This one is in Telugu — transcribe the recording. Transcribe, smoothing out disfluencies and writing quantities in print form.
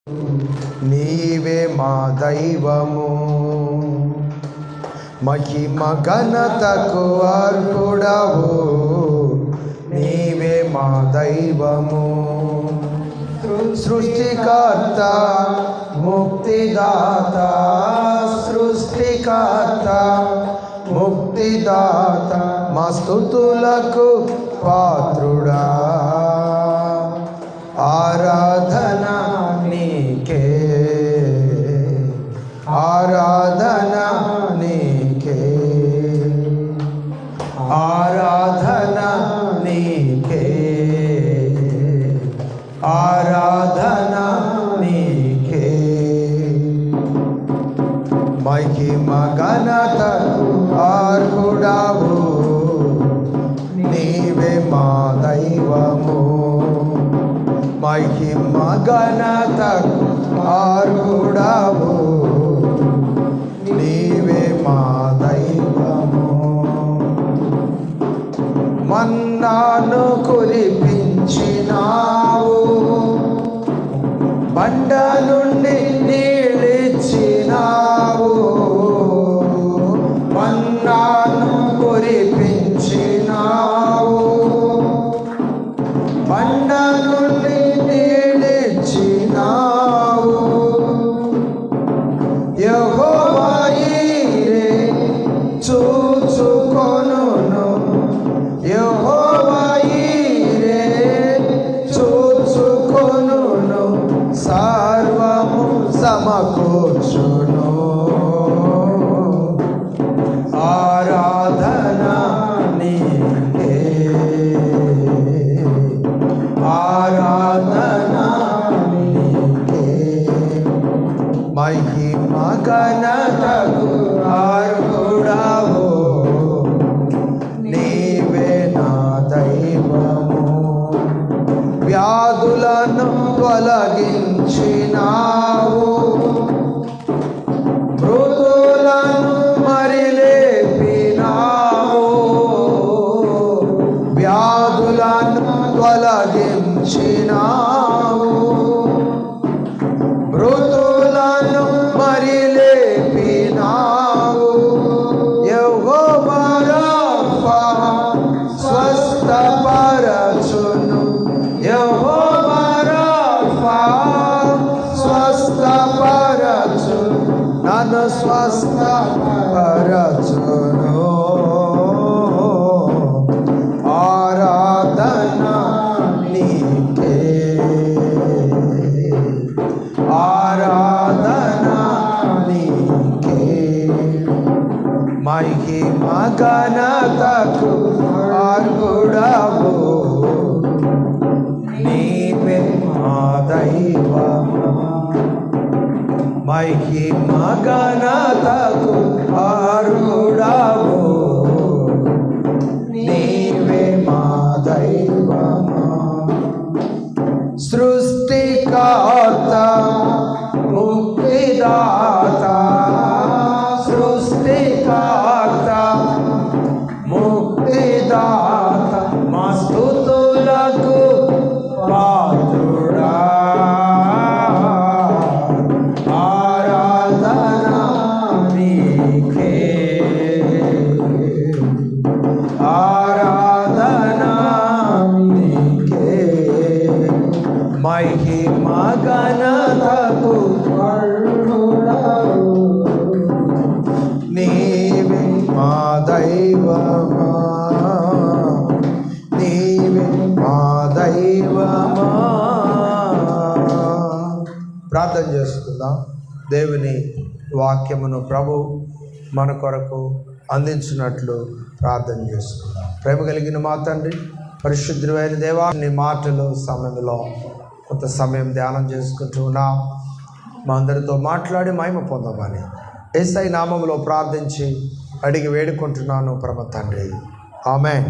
నీవే మా దైవము, మహిమ ఘనతకు అర్హుడవు. నీవే మా దైవము, సృష్టికర్త ముక్తిదాత, సృష్టికర్త ముక్తిదాత, మా స్తుతులకు పాత్రుడా. ఆరాధన నీకే, ఆరాధన నీకే, ఆరాధన నీకే, ఆరాధన నీకే. మహిమ ఘనతకు అర్హుడవు, నీవే మా దైవము. మహిమ ఘనతకు అర్హుడవు, నీవే మా దైవము. మన్నాను కురిపించినావు, బండ నుండి నీళ్ళిచ్చినావు. మన్నాను కురిపించినావు, బండ నుండి నీళ్ళిచ్చినావు. యెహోవా ఈరే చూచుకొనును, యెహోవా ఈరే చూచుకొనును, సర్వము సమకూర్చును. ఆరాధన నీకే, ఆరాధన నీకే. మహిమ ఘనతకు అర్హుడవు, నీవే నా దైవము. వ్యాధులను తొలగించినావు, మృతులను మరి లేపినావు. వ్యాధులను తొలగించినావు, మృతులను మరి లేపినావు. యెహోవా రాఫా స్వస్థపరచును, యెహోవా రాఫా స్వస్థపరచును, నన్ను స్వస్థపరచును. ఆరాధన నీకే, ఆరాధన నీకే. మహిమ ఘనతకు అర్హుడవు, నీవే మా దైవము. మహిమ ఘనతకు అర్హుడవు, నీవే మా దైవము. సృష్టికర్త ముక్తిదాత, సృష్టికర్త ముక్తిదాత, మా స్తుతులకు పాత్రుడా. ఆరాధన నీకే, ఆరాధన నీకే. మహిమ ఘనతకు అర్హుడవు, నీవే మా దైవమా, నీవే మా దైవమా. ప్రార్థన చేసుకుందాం. దేవుని వాక్యమును ప్రభు మన కొరకు అందించినట్లు ప్రార్థన చేసుకుందాం. ప్రేమ కలిగిన మా తండ్రి, పరిశుద్ధుడైన దేవా, నీ మాటలు సమయంలో కొంత సమయం ధ్యానం చేసుకుంటూ ఉన్నాం. మా అందరితో మాట్లాడి మహిమ పొందమని యేసయ్య నామములో ప్రార్థించి అడిగి వేడుకుంటున్నాను పరమ తండ్రి. ఆమేన్.